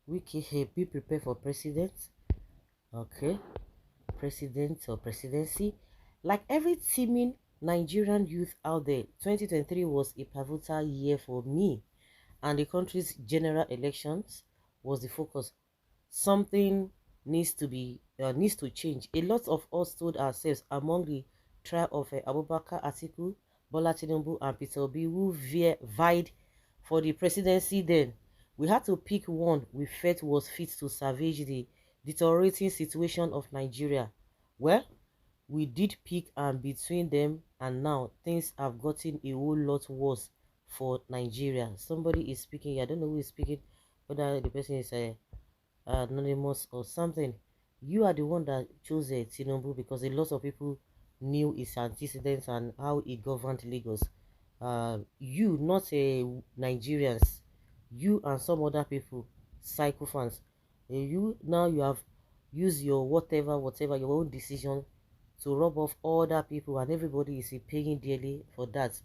Wike, be prepared for president. Okay, president or presidency. Like every teeming Nigerian youth out there, 2023 was a pivotal year for me, and the country's general elections was the focus. Something needs to change. A lot of us told ourselves among the trial of Abubakar Atiku, Bola Tinubu, and Peter Obi, who vied for the presidency then. We had to pick one we felt was fit to salvage the deteriorating situation of Nigeria. Well, we did pick, and between them and now, things have gotten a whole lot worse for Nigeria. Somebody is speaking. I don't know who is speaking, whether the person is anonymous or something. You are the one that chose Tinubu because a lot of people knew his antecedents and how he governed Lagos. You, not Nigerians, you and some other people, psychophans. You now you have used your whatever your own decision to rub off other people, and everybody is paying dearly for that.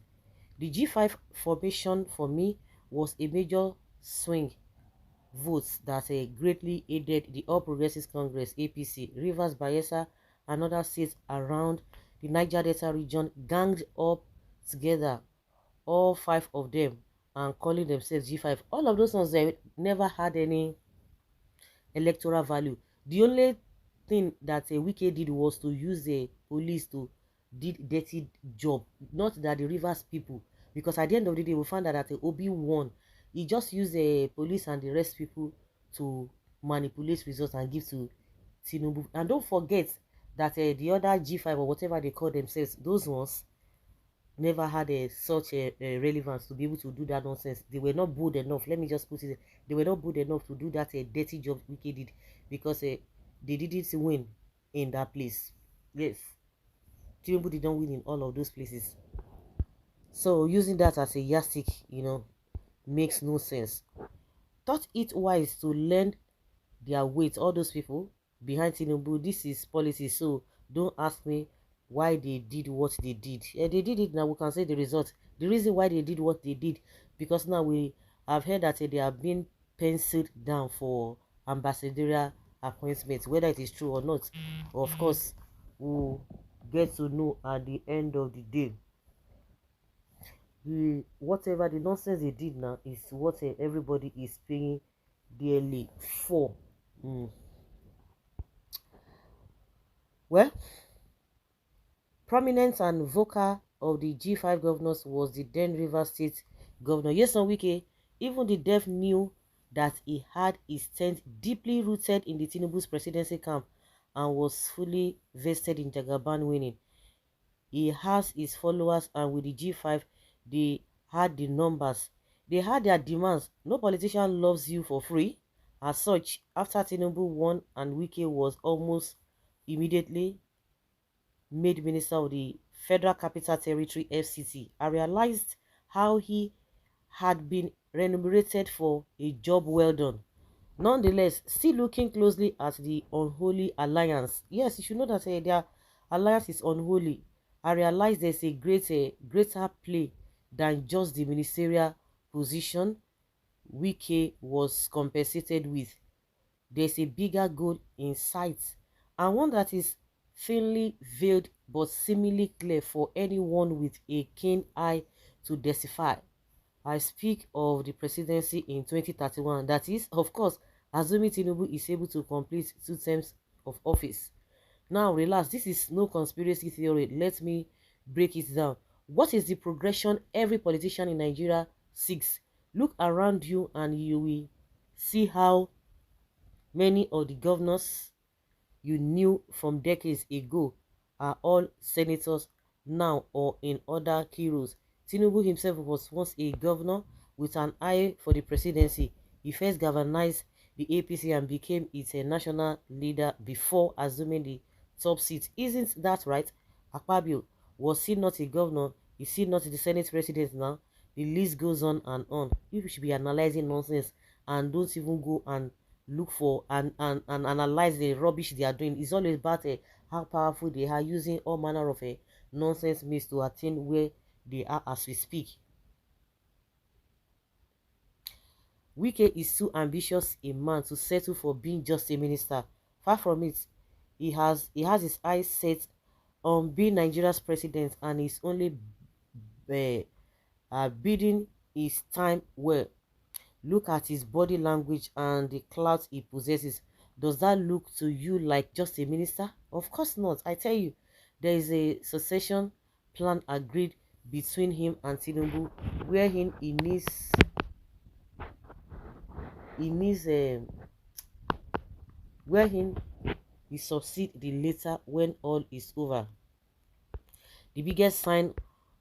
The G5 formation for me was a major swing votes that greatly aided the All Progressives Congress APC. Rivers, Bayelsa, and other states around the Niger Delta region ganged up together, all five of them, and calling themselves G5. All of those ones they never had any electoral value. The only thing that Wike did was to use the police to did dirty job, not that the Rivers people, because at the end of the day we found out that Obi won. He just used the police and the rest people to manipulate results and give to Tinubu. And don't forget that the other G5 or whatever they call themselves, those ones never had such a relevance to be able to do that nonsense. They were not bold enough. Let me just put it. They were not bold enough to do that dirty job Wike did, because they didn't win in that place. Yes, Tinubu didn't win in all of those places. So using that as a yardstick, makes no sense. Thought it wise to lend their weight, all those people behind Tinubu. This is policy, so don't ask me why they did what they did. Yeah, they did it. Now we can say the result. The reason why they did what they did, because now we have heard that they are being penciled down for ambassadorial appointments. Whether it is true or not, of course, we'll get to know at the end of the day. The whatever the nonsense they did now is what everybody is paying dearly for. Well, prominent and vocal of the G5 governors was the then River State Governor Nyesom Wike. Even the deaf knew that he had his tent deeply rooted in the Tinubu's presidency camp and was fully vested in Jagaban winning. He has his followers, and with the G5, they had the numbers. They had their demands. No politician loves you for free. As such, after Tinubu won and Wike was almost immediately made Minister of the Federal Capital Territory FCT, I realized how he had been remunerated for a job well done. Nonetheless, still looking closely at the unholy alliance. Yes, you should know that their alliance is unholy. I realize there's a greater play than just the ministerial position Wike was compensated with. There's a bigger goal in sight, and one that is thinly veiled but seemingly clear for anyone with a keen eye to decipher. I speak of the presidency in 2031. That is, of course, assuming Tinubu is able to complete 2 terms of office. Now, relax. This is no conspiracy theory. Let me break it down. What is the progression every politician in Nigeria seeks? Look around you and you will see how many of the governors you knew from decades ago are all senators now or in other key roles. Tinubu himself was once a governor with an eye for the presidency. He first galvanized the APC and became its national leader before assuming the top seat. Isn't that right? Akpabio, was he not a governor? Is he not the Senate president now? The list goes on and on. People should be analyzing nonsense and don't even go and look for and analyze the rubbish they are doing. It's always about how powerful they are, using all manner of nonsense means to attain where they are as we speak. Wike is too ambitious a man to settle for being just a minister. Far from it, he has his eyes set on being Nigeria's president, and is only bidding his time well. Look at his body language and the clout he possesses. Does that look to you like just a minister? Of course not. I tell you, there is a succession plan agreed between him and Tinubu, wherein he needs wherein he succeed the later when all is over. The biggest sign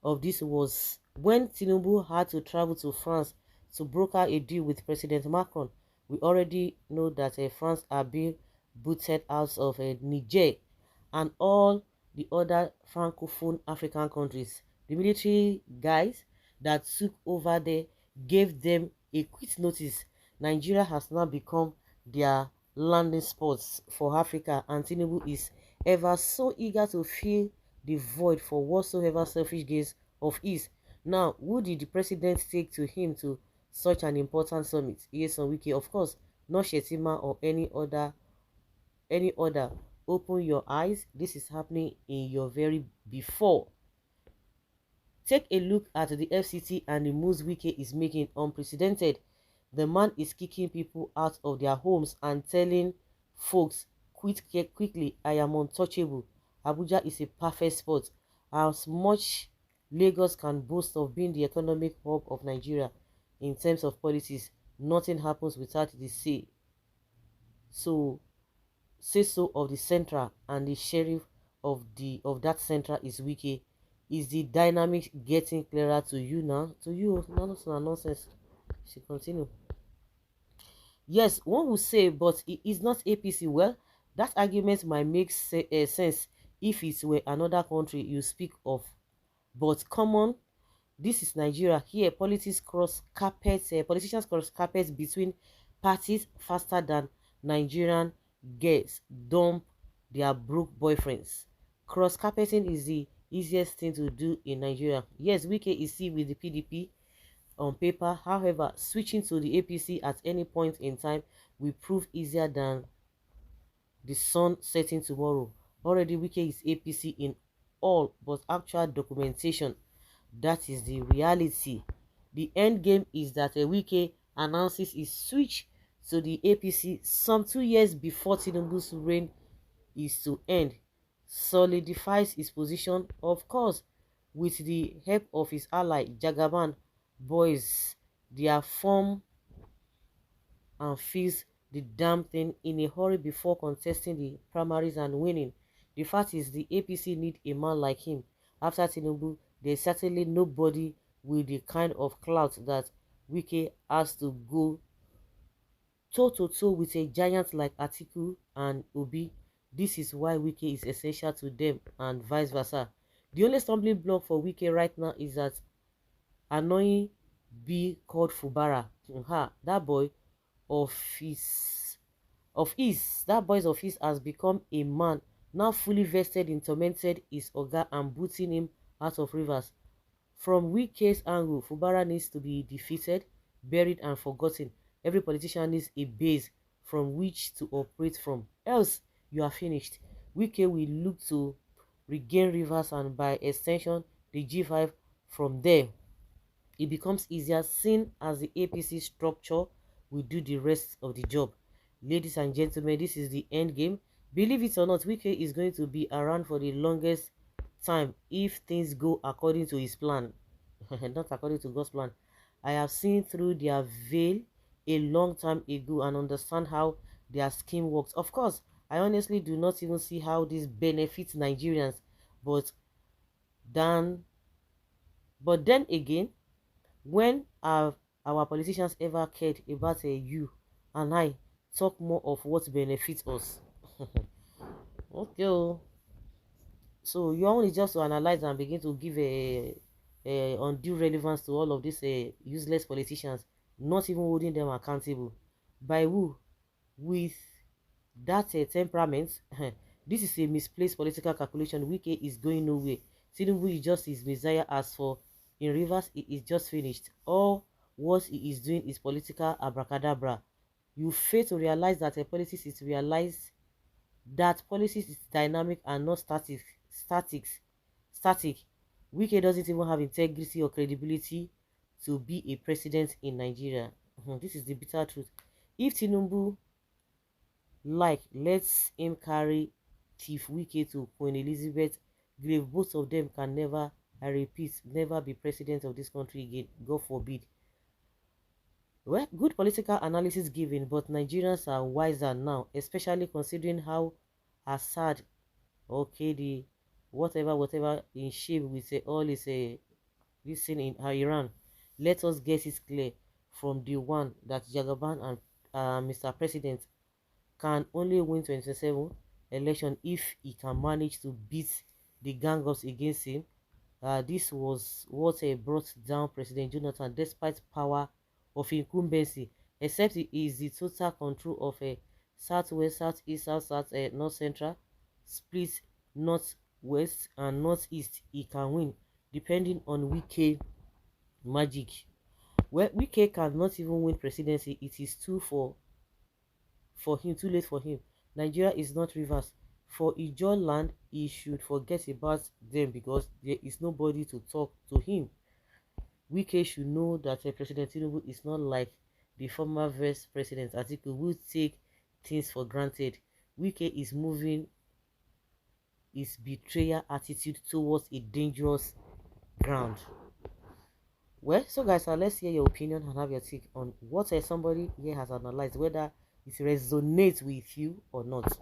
of this was when Tinubu had to travel to France to broker a deal with President Macron. We already know that France are being booted out of Niger and all the other francophone African countries. The military guys that took over there gave them a quick notice. Nigeria has now become their landing spots for Africa, and Tinubu is ever so eager to fill the void for whatsoever selfish gains of his. Now, who did the president take to him to such an important summit? Yes, on Wiki, of course, not Shetima or any other. Open your eyes. This is happening in your very before. Take a look at the FCT and the moves Wike is making. Unprecedented. The man is kicking people out of their homes and telling folks, quit quickly, I am untouchable. Abuja is a perfect spot. As much Lagos can boast of being the economic hub of Nigeria in terms of politics, nothing happens without the say so of the central, and the sheriff of that central is Wike. Is the dynamic getting clearer to you now? To you, nonsense. She continue. Yes, one will say, but it is not APC. Well, that argument might make sense if it were another country you speak of. But come on, this is Nigeria. Here, politicians cross carpets between parties faster than Nigerian girls dump their broke boyfriends. Cross carpeting is the easiest thing to do in Nigeria. Yes, Wike is still with the PDP on paper. However, switching to the APC at any point in time will prove easier than the sun setting tomorrow. Already, Wike is APC in all but actual documentation. That is the reality. The end game is that a Wike announces his switch to the APC some 2 years before Tinubu's reign is to end, solidifies his position, of course, with the help of his ally Jagaban boys. Their form and feels the damn thing in a hurry before contesting the primaries and winning. The fact is the APC need a man like him. After Tinubu, there's certainly nobody with the kind of clout that Wike has to go toe-to-toe with a giant like Atiku and Obi. This is why Wike is essential to them and vice versa. The only stumbling block for Wike right now is that annoying B called Fubara. That boy that boy's office has become a man now fully vested in tormented his oga and booting him out of rivers. From Wike's angle, Fubara needs to be defeated, buried and forgotten. Every politician needs a base from which to operate from, else you are finished. Wike will look to regain rivers and by extension the G5. From there it becomes easier, seen as the APC structure will do the rest of the job. Ladies and gentlemen, this is the end game. Believe it or not, Wike is going to be around for the longest time if things go according to his plan. Not according to God's plan. I have seen through their veil a long time ago and understand how their scheme works. Of course, I honestly do not even see how this benefits Nigerians, but then again, when our politicians ever cared about you and I talk more of what benefits us? Okay, so you only just to analyze and begin to give a undue relevance to all of these useless politicians, not even holding them accountable. By who? With that temperament. This is a misplaced political calculation. Wike is going nowhere. Tinubu is just his messiah. As for in rivers, it is just finished. All what he is doing is political abracadabra. You fail to realize that a politics is realize that politics is dynamic and not static. Wike doesn't even have integrity or credibility to be a president in Nigeria. This is the bitter truth. If Tinubu lets him carry Chief Wike to Queen Elizabeth grave, both of them can never, I repeat, never be president of this country again. God forbid. Well, good political analysis given, but Nigerians are wiser now, especially considering how Assad, okay, the whatever in shape we say all is a this thing in Iran. Let us get it clear from the one that Jagaban and Mr. President can only win 2027 election if he can manage to beat the gang ups against him. This was what brought down President Jonathan despite power of incumbency, except it is the total control of a southwest, southeast, south, north central, split northwest and northeast. He can win depending on Wike magic. Well, Wike cannot even win presidency. It is too late for him. Nigeria is not rivers. For Ijaw land, he should forget about them because there is nobody to talk to him. Wike should know that President Tinubu is not like the former Vice President Atiku who take things for granted. Wike is moving his betrayal attitude towards a dangerous ground. Well, so guys, let's hear your opinion and have your take on what somebody here has analyzed, whether it resonates with you or not.